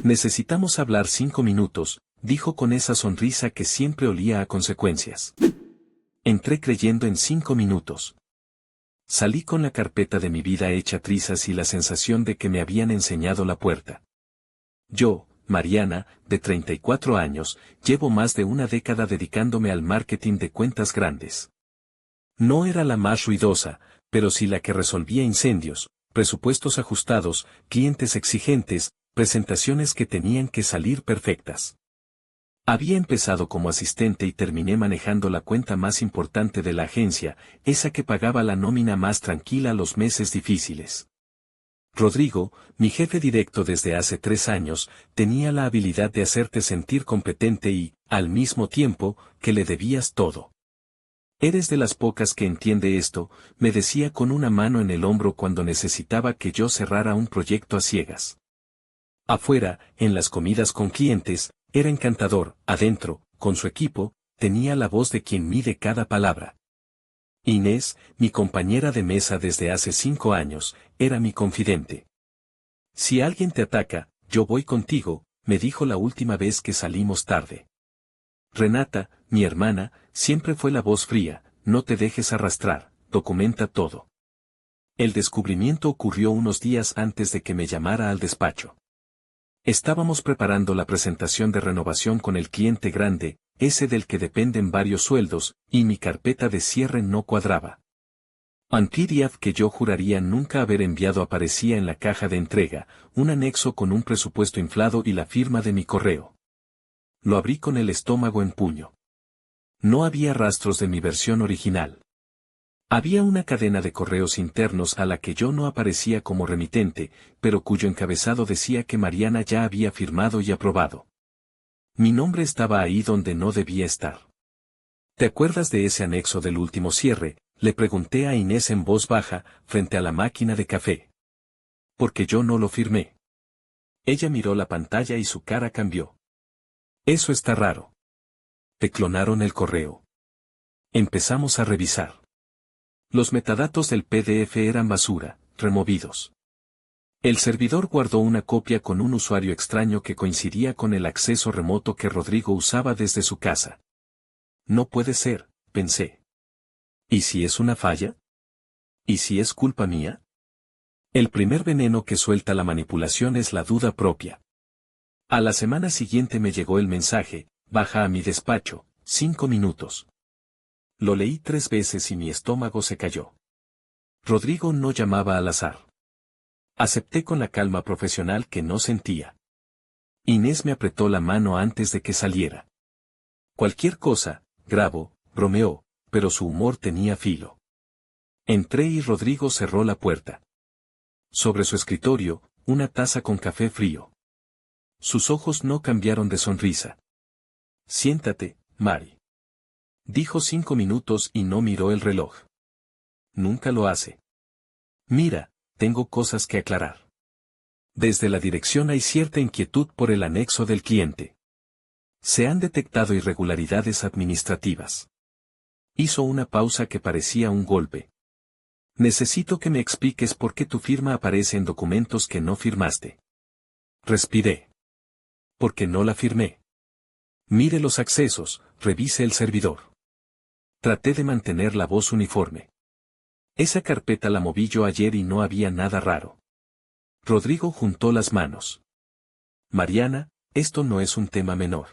Necesitamos hablar 5 minutos, dijo con esa sonrisa que siempre olía a consecuencias. Entré creyendo en 5 minutos. Salí con la carpeta de mi vida hecha trizas y la sensación de que me habían enseñado la puerta. Yo, Mariana, de 34 años, llevo más de una década dedicándome al marketing de cuentas grandes. No era la más ruidosa, pero sí la que resolvía incendios, presupuestos ajustados, clientes exigentes, presentaciones que tenían que salir perfectas. Había empezado como asistente y terminé manejando la cuenta más importante de la agencia, esa que pagaba la nómina más tranquila los meses difíciles. Rodrigo, mi jefe directo desde hace 3 años, tenía la habilidad de hacerte sentir competente y, al mismo tiempo, que le debías todo. Eres de las pocas que entiende esto, me decía con una mano en el hombro cuando necesitaba que yo cerrara un proyecto a ciegas. Afuera, en las comidas con clientes, era encantador, adentro, con su equipo, tenía la voz de quien mide cada palabra. Inés, mi compañera de mesa desde hace 5 años, era mi confidente. Si alguien te ataca, yo voy contigo, me dijo la última vez que salimos tarde. Renata, mi hermana, siempre fue la voz fría, no te dejes arrastrar, documenta todo. El descubrimiento ocurrió unos días antes de que me llamara al despacho. Estábamos preparando la presentación de renovación con el cliente grande, ese del que dependen varios sueldos, y mi carpeta de cierre no cuadraba. Un PDF que yo juraría nunca haber enviado aparecía en la caja de entrega, un anexo con un presupuesto inflado y la firma de mi correo. Lo abrí con el estómago en puño. No había rastros de mi versión original. Había una cadena de correos internos a la que yo no aparecía como remitente, pero cuyo encabezado decía que Mariana ya había firmado y aprobado. Mi nombre estaba ahí donde no debía estar. ¿Te acuerdas de ese anexo del último cierre?, le pregunté a Inés en voz baja, frente a la máquina de café. Porque yo no lo firmé. Ella miró la pantalla y su cara cambió. Eso está raro. Te clonaron el correo. Empezamos a revisar. Los metadatos del PDF eran basura, removidos. El servidor guardó una copia con un usuario extraño que coincidía con el acceso remoto que Rodrigo usaba desde su casa. No puede ser, pensé. ¿Y si es una falla? ¿Y si es culpa mía? El primer veneno que suelta la manipulación es la duda propia. A la semana siguiente me llegó el mensaje, baja a mi despacho, 5 minutos. Lo leí 3 veces y mi estómago se cayó. Rodrigo no llamaba al azar. Acepté con la calma profesional que no sentía. Inés me apretó la mano antes de que saliera. Cualquier cosa, grabo, bromeó, pero su humor tenía filo. Entré y Rodrigo cerró la puerta. Sobre su escritorio, una taza con café frío. Sus ojos no cambiaron de sonrisa. Siéntate, Mari. Dijo 5 minutos y no miró el reloj. Nunca lo hace. Mira, tengo cosas que aclarar. Desde la dirección hay cierta inquietud por el anexo del cliente. Se han detectado irregularidades administrativas. Hizo una pausa que parecía un golpe. Necesito que me expliques por qué tu firma aparece en documentos que no firmaste. Respiré. Porque no la firmé. Mire los accesos, revise el servidor. Traté de mantener la voz uniforme. Esa carpeta la moví yo ayer y no había nada raro. Rodrigo juntó las manos. Mariana, esto no es un tema menor.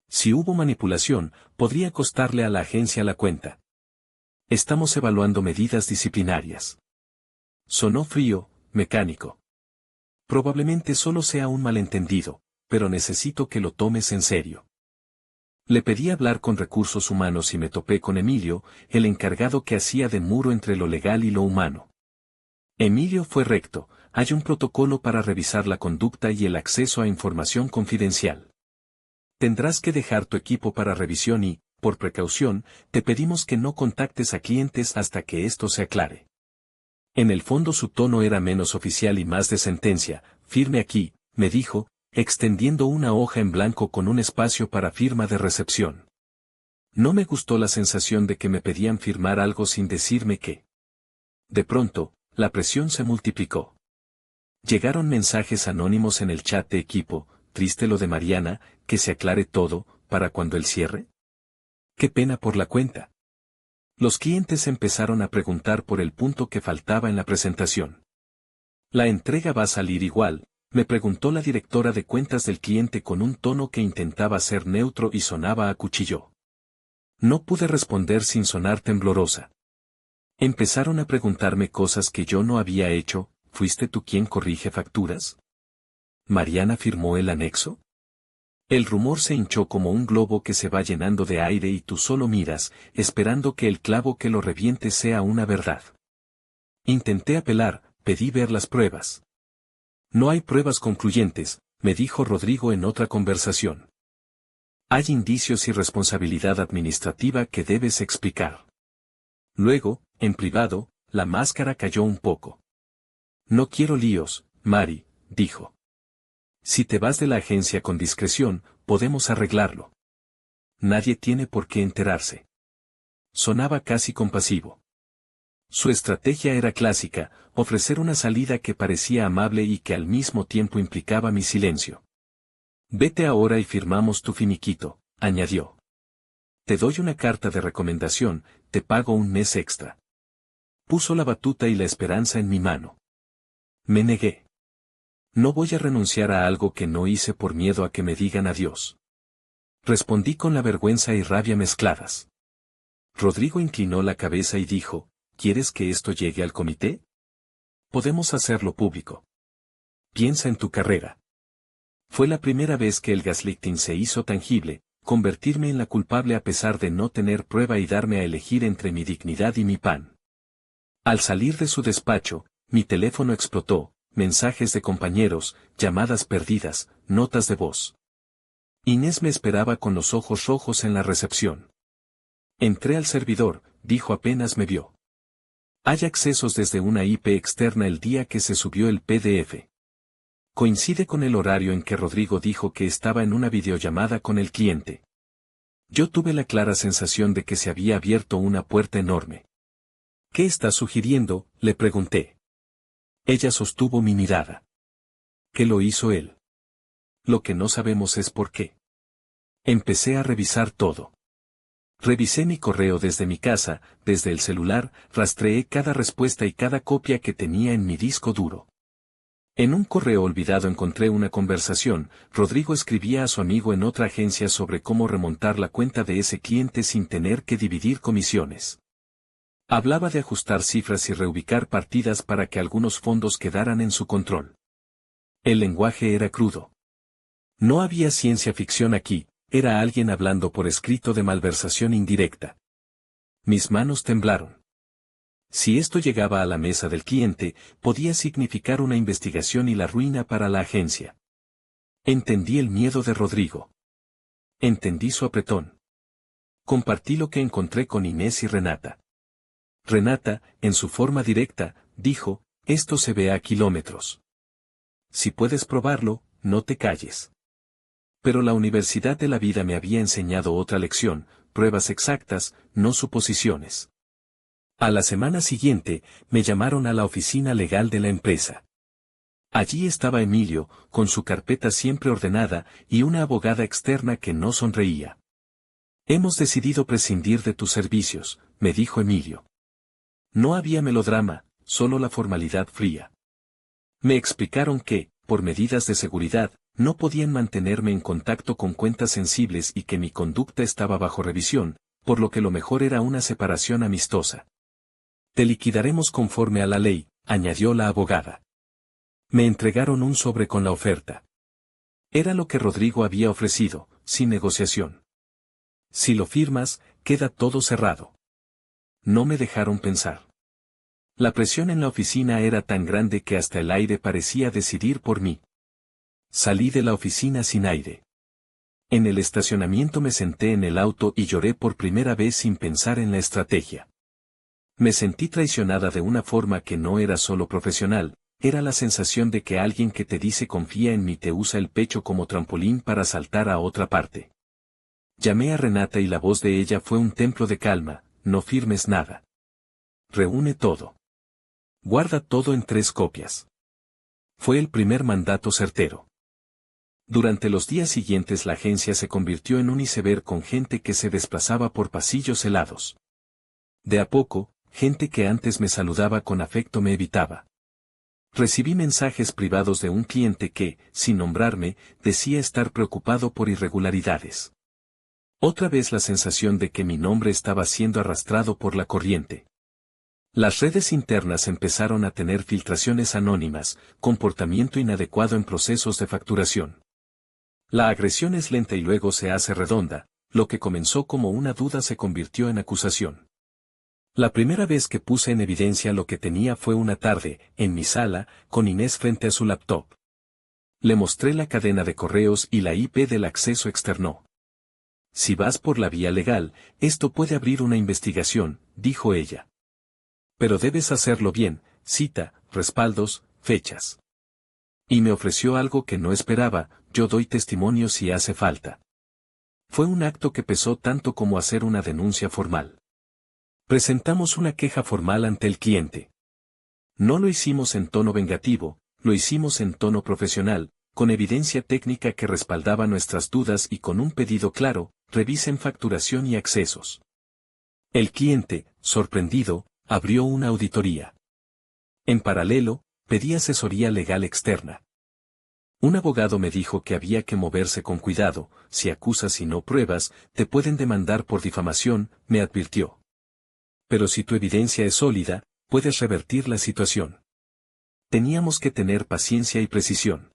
Si hubo manipulación, podría costarle a la agencia la cuenta. Estamos evaluando medidas disciplinarias. Sonó frío, mecánico. Probablemente solo sea un malentendido, pero necesito que lo tomes en serio. Le pedí hablar con recursos humanos y me topé con Emilio, el encargado que hacía de muro entre lo legal y lo humano. Emilio fue recto, hay un protocolo para revisar la conducta y el acceso a información confidencial. Tendrás que dejar tu equipo para revisión y, por precaución, te pedimos que no contactes a clientes hasta que esto se aclare. En el fondo su tono era menos oficial y más de sentencia. Firme aquí, me dijo, extendiendo una hoja en blanco con un espacio para firma de recepción. No me gustó la sensación de que me pedían firmar algo sin decirme qué. De pronto, la presión se multiplicó. Llegaron mensajes anónimos en el chat de equipo, triste lo de Mariana, que se aclare todo, para cuando el cierre. Qué pena por la cuenta. Los clientes empezaron a preguntar por el punto que faltaba en la presentación. ¿La entrega va a salir igual?, me preguntó la directora de cuentas del cliente con un tono que intentaba ser neutro y sonaba a cuchillo. No pude responder sin sonar temblorosa. Empezaron a preguntarme cosas que yo no había hecho. ¿Fuiste tú quien corrige facturas? ¿Mariana firmó el anexo? El rumor se hinchó como un globo que se va llenando de aire y tú solo miras, esperando que el clavo que lo reviente sea una verdad. Intenté apelar, pedí ver las pruebas. No hay pruebas concluyentes, me dijo Rodrigo en otra conversación. Hay indicios y responsabilidad administrativa que debes explicar. Luego, en privado, la máscara cayó un poco. No quiero líos, Mari, dijo. Si te vas de la agencia con discreción, podemos arreglarlo. Nadie tiene por qué enterarse. Sonaba casi compasivo. Su estrategia era clásica, ofrecer una salida que parecía amable y que al mismo tiempo implicaba mi silencio. Vete ahora y firmamos tu finiquito, añadió. Te doy una carta de recomendación, te pago un mes extra. Puso la batuta y la esperanza en mi mano. Me negué. No voy a renunciar a algo que no hice por miedo a que me digan adiós. Respondí con la vergüenza y rabia mezcladas. Rodrigo inclinó la cabeza y dijo, ¿quieres que esto llegue al comité? Podemos hacerlo público. Piensa en tu carrera. Fue la primera vez que el gaslighting se hizo tangible, convertirme en la culpable a pesar de no tener prueba y darme a elegir entre mi dignidad y mi pan. Al salir de su despacho, mi teléfono explotó, mensajes de compañeros, llamadas perdidas, notas de voz. Inés me esperaba con los ojos rojos en la recepción. Entré al servidor, dijo apenas me vio. Hay accesos desde una IP externa el día que se subió el PDF. Coincide con el horario en que Rodrigo dijo que estaba en una videollamada con el cliente. Yo tuve la clara sensación de que se había abierto una puerta enorme. ¿Qué estás sugiriendo?, le pregunté. Ella sostuvo mi mirada. ¿Qué lo hizo él? Lo que no sabemos es por qué. Empecé a revisar todo. Revisé mi correo desde mi casa, desde el celular, rastreé cada respuesta y cada copia que tenía en mi disco duro. En un correo olvidado encontré una conversación. Rodrigo escribía a su amigo en otra agencia sobre cómo remontar la cuenta de ese cliente sin tener que dividir comisiones. Hablaba de ajustar cifras y reubicar partidas para que algunos fondos quedaran en su control. El lenguaje era crudo. No había ciencia ficción aquí, era alguien hablando por escrito de malversación indirecta. Mis manos temblaron. Si esto llegaba a la mesa del cliente, podía significar una investigación y la ruina para la agencia. Entendí el miedo de Rodrigo. Entendí su apretón. Compartí lo que encontré con Inés y Renata. Renata, en su forma directa, dijo, esto se ve a kilómetros. Si puedes probarlo, no te calles. Pero la Universidad de la Vida me había enseñado otra lección, pruebas exactas, no suposiciones. A la semana siguiente, me llamaron a la oficina legal de la empresa. Allí estaba Emilio, con su carpeta siempre ordenada, y una abogada externa que no sonreía. Hemos decidido prescindir de tus servicios, me dijo Emilio. No había melodrama, solo la formalidad fría. Me explicaron que, por medidas de seguridad, no podían mantenerme en contacto con cuentas sensibles y que mi conducta estaba bajo revisión, por lo que lo mejor era una separación amistosa. Te liquidaremos conforme a la ley, añadió la abogada. Me entregaron un sobre con la oferta. Era lo que Rodrigo había ofrecido, sin negociación. Si lo firmas, queda todo cerrado. No me dejaron pensar. La presión en la oficina era tan grande que hasta el aire parecía decidir por mí. Salí de la oficina sin aire. En el estacionamiento me senté en el auto y lloré por primera vez sin pensar en la estrategia. Me sentí traicionada de una forma que no era solo profesional, era la sensación de que alguien que te dice confía en mí te usa el pecho como trampolín para saltar a otra parte. Llamé a Renata y la voz de ella fue un templo de calma, no firmes nada. Reúne todo. Guarda todo en 3 copias. Fue el primer mandato certero. Durante los días siguientes la agencia se convirtió en un iceberg con gente que se desplazaba por pasillos helados. De a poco, gente que antes me saludaba con afecto me evitaba. Recibí mensajes privados de un cliente que, sin nombrarme, decía estar preocupado por irregularidades. Otra vez la sensación de que mi nombre estaba siendo arrastrado por la corriente. Las redes internas empezaron a tener filtraciones anónimas, comportamiento inadecuado en procesos de facturación. La agresión es lenta y luego se hace redonda, lo que comenzó como una duda se convirtió en acusación. La primera vez que puse en evidencia lo que tenía fue una tarde, en mi sala, con Inés frente a su laptop. Le mostré la cadena de correos y la IP del acceso externo. Si vas por la vía legal, esto puede abrir una investigación, dijo ella. Pero debes hacerlo bien, cita, respaldos, fechas. Y me ofreció algo que no esperaba, yo doy testimonio si hace falta. Fue un acto que pesó tanto como hacer una denuncia formal. Presentamos una queja formal ante el cliente. No lo hicimos en tono vengativo, lo hicimos en tono profesional, con evidencia técnica que respaldaba nuestras dudas y con un pedido claro, revisen facturación y accesos. El cliente, sorprendido, abrió una auditoría. En paralelo, pedí asesoría legal externa. Un abogado me dijo que había que moverse con cuidado, si acusas y no pruebas, te pueden demandar por difamación, me advirtió. Pero si tu evidencia es sólida, puedes revertir la situación. Teníamos que tener paciencia y precisión.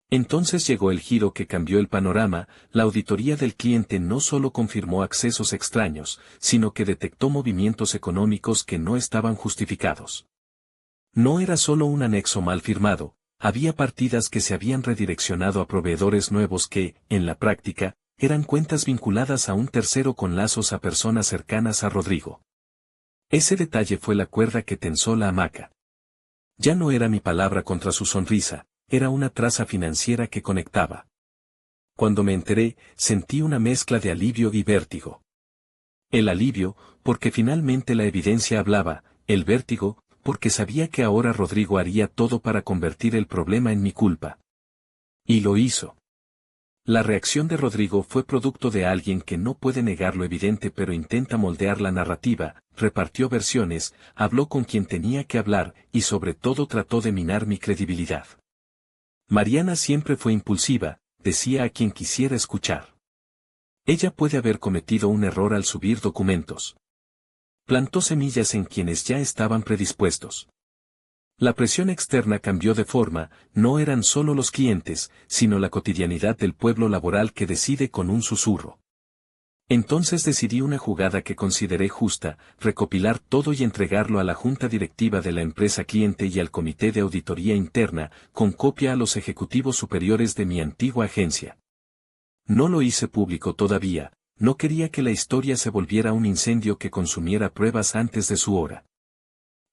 Entonces llegó el giro que cambió el panorama, la auditoría del cliente no solo confirmó accesos extraños, sino que detectó movimientos económicos que no estaban justificados. No era solo un anexo mal firmado, había partidas que se habían redireccionado a proveedores nuevos que, en la práctica, eran cuentas vinculadas a un tercero con lazos a personas cercanas a Rodrigo. Ese detalle fue la cuerda que tensó la hamaca. Ya no era mi palabra contra su sonrisa, era una traza financiera que conectaba. Cuando me enteré, sentí una mezcla de alivio y vértigo. El alivio, porque finalmente la evidencia hablaba, el vértigo, porque sabía que ahora Rodrigo haría todo para convertir el problema en mi culpa. Y lo hizo. La reacción de Rodrigo fue producto de alguien que no puede negar lo evidente pero intenta moldear la narrativa, repartió versiones, habló con quien tenía que hablar y sobre todo trató de minar mi credibilidad. Mariana siempre fue impulsiva, decía a quien quisiera escuchar. Ella puede haber cometido un error al subir documentos. Plantó semillas en quienes ya estaban predispuestos. La presión externa cambió de forma, no eran solo los clientes, sino la cotidianidad del pueblo laboral que decide con un susurro. Entonces decidí una jugada que consideré justa, recopilar todo y entregarlo a la junta directiva de la empresa cliente y al comité de auditoría interna, con copia a los ejecutivos superiores de mi antigua agencia. No lo hice público todavía, no quería que la historia se volviera un incendio que consumiera pruebas antes de su hora.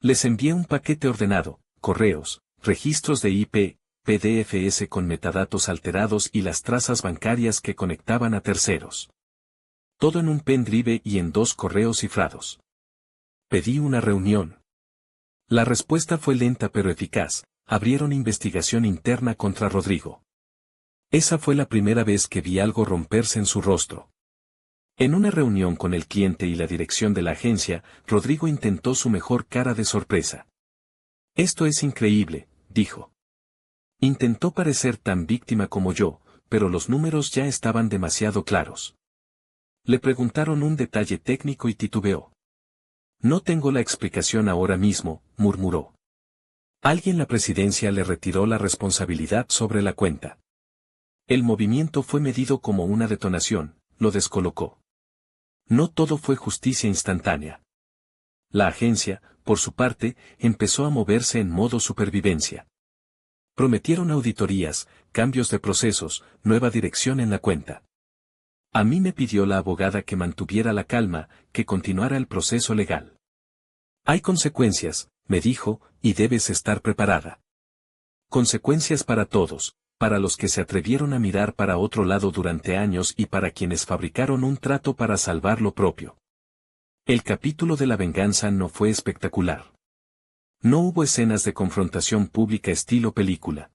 Les envié un paquete ordenado, correos, registros de IP, PDFs con metadatos alterados y las trazas bancarias que conectaban a terceros. Todo en un pendrive y en 2 correos cifrados. Pedí una reunión. La respuesta fue lenta pero eficaz, abrieron investigación interna contra Rodrigo. Esa fue la primera vez que vi algo romperse en su rostro. En una reunión con el cliente y la dirección de la agencia, Rodrigo intentó su mejor cara de sorpresa. Esto es increíble, dijo. Intentó parecer tan víctima como yo, pero los números ya estaban demasiado claros. Le preguntaron un detalle técnico y titubeó. No tengo la explicación ahora mismo, murmuró. Alguien en la presidencia le retiró la responsabilidad sobre la cuenta. El movimiento fue medido como una detonación, lo descolocó. No todo fue justicia instantánea. La agencia, por su parte, empezó a moverse en modo supervivencia. Prometieron auditorías, cambios de procesos, nueva dirección en la cuenta. A mí me pidió la abogada que mantuviera la calma, que continuara el proceso legal. Hay consecuencias, me dijo, y debes estar preparada. Consecuencias para todos, para los que se atrevieron a mirar para otro lado durante años y para quienes fabricaron un trato para salvar lo propio. El capítulo de la venganza no fue espectacular. No hubo escenas de confrontación pública estilo película.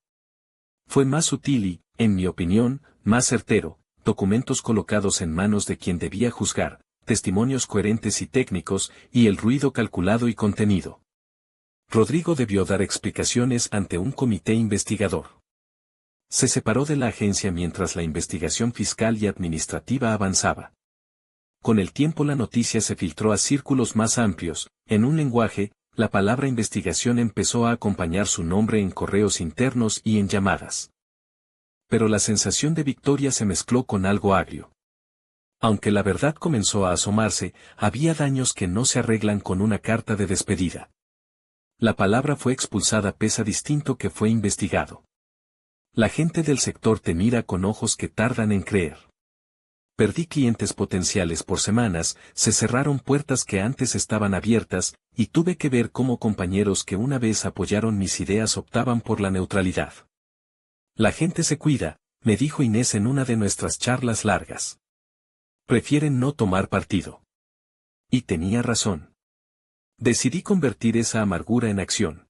Fue más sutil y, en mi opinión, más certero, documentos colocados en manos de quien debía juzgar, testimonios coherentes y técnicos, y el ruido calculado y contenido. Rodrigo debió dar explicaciones ante un comité investigador. Se separó de la agencia mientras la investigación fiscal y administrativa avanzaba. Con el tiempo la noticia se filtró a círculos más amplios, en un lenguaje, la palabra investigación empezó a acompañar su nombre en correos internos y en llamadas. Pero la sensación de victoria se mezcló con algo agrio. Aunque la verdad comenzó a asomarse, había daños que no se arreglan con una carta de despedida. La palabra fue expulsada pese a distinto que fue investigado. La gente del sector te mira con ojos que tardan en creer. Perdí clientes potenciales por semanas, se cerraron puertas que antes estaban abiertas, y tuve que ver cómo compañeros que una vez apoyaron mis ideas optaban por la neutralidad. La gente se cuida, me dijo Inés en una de nuestras charlas largas. Prefieren no tomar partido. Y tenía razón. Decidí convertir esa amargura en acción.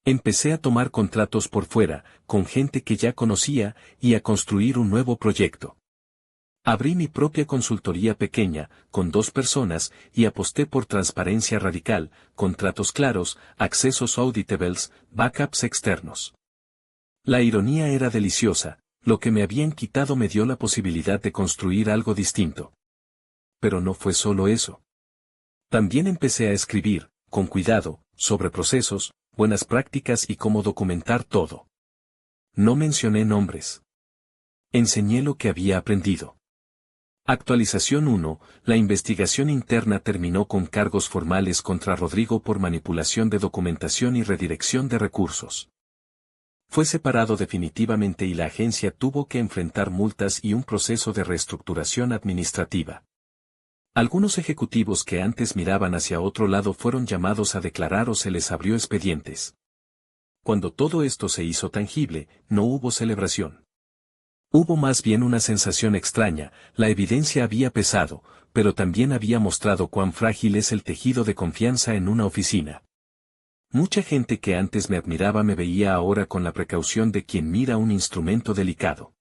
Empecé a tomar contratos por fuera, con gente que ya conocía, y a construir un nuevo proyecto. Abrí mi propia consultoría pequeña, con 2 personas, y aposté por transparencia radical, contratos claros, accesos auditables, backups externos. La ironía era deliciosa, lo que me habían quitado me dio la posibilidad de construir algo distinto. Pero no fue solo eso. También empecé a escribir, con cuidado, sobre procesos, buenas prácticas y cómo documentar todo. No mencioné nombres. Enseñé lo que había aprendido. Actualización 1. La investigación interna terminó con cargos formales contra Rodrigo por manipulación de documentación y redirección de recursos. Fue separado definitivamente y la agencia tuvo que enfrentar multas y un proceso de reestructuración administrativa. Algunos ejecutivos que antes miraban hacia otro lado fueron llamados a declarar o se les abrió expedientes. Cuando todo esto se hizo tangible, no hubo celebración. Hubo más bien una sensación extraña, la evidencia había pesado, pero también había mostrado cuán frágil es el tejido de confianza en una oficina. Mucha gente que antes me admiraba me veía ahora con la precaución de quien mira un instrumento delicado.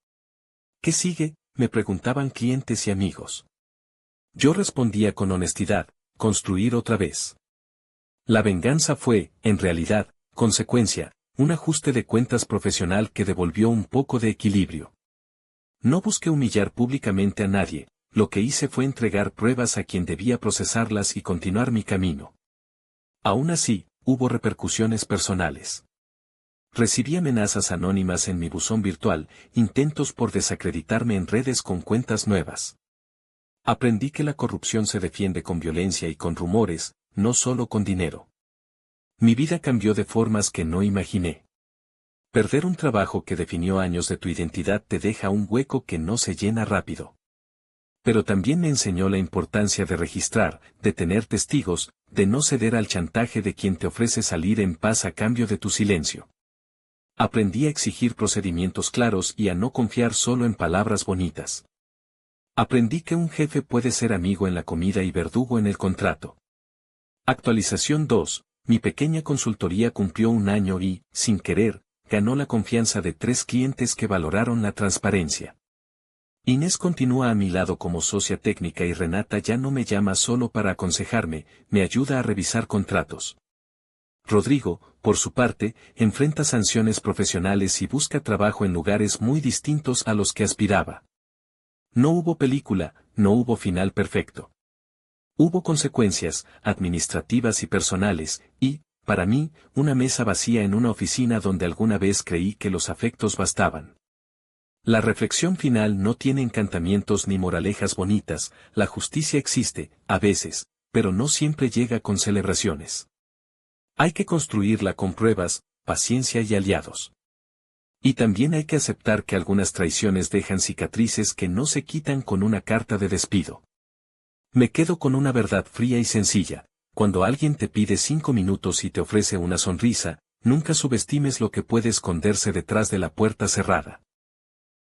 ¿Qué sigue?, me preguntaban clientes y amigos. Yo respondía con honestidad, construir otra vez. La venganza fue, en realidad, consecuencia, un ajuste de cuentas profesional que devolvió un poco de equilibrio. No busqué humillar públicamente a nadie, lo que hice fue entregar pruebas a quien debía procesarlas y continuar mi camino. Aún así, hubo repercusiones personales. Recibí amenazas anónimas en mi buzón virtual, intentos por desacreditarme en redes con cuentas nuevas. Aprendí que la corrupción se defiende con violencia y con rumores, no solo con dinero. Mi vida cambió de formas que no imaginé. Perder un trabajo que definió años de tu identidad te deja un hueco que no se llena rápido. Pero también me enseñó la importancia de registrar, de tener testigos, de no ceder al chantaje de quien te ofrece salir en paz a cambio de tu silencio. Aprendí a exigir procedimientos claros y a no confiar solo en palabras bonitas. Aprendí que un jefe puede ser amigo en la comida y verdugo en el contrato. Actualización 2. Mi pequeña consultoría cumplió 1 año y, sin querer, ganó la confianza de 3 clientes que valoraron la transparencia. Inés continúa a mi lado como socia técnica y Renata ya no me llama solo para aconsejarme, me ayuda a revisar contratos. Rodrigo, por su parte, enfrenta sanciones profesionales y busca trabajo en lugares muy distintos a los que aspiraba. No hubo película, no hubo final perfecto. Hubo consecuencias, administrativas y personales, y, para mí, una mesa vacía en una oficina donde alguna vez creí que los afectos bastaban. La reflexión final no tiene encantamientos ni moralejas bonitas, la justicia existe, a veces, pero no siempre llega con celebraciones. Hay que construirla con pruebas, paciencia y aliados. Y también hay que aceptar que algunas traiciones dejan cicatrices que no se quitan con una carta de despido. Me quedo con una verdad fría y sencilla. Cuando alguien te pide 5 minutos y te ofrece una sonrisa, nunca subestimes lo que puede esconderse detrás de la puerta cerrada.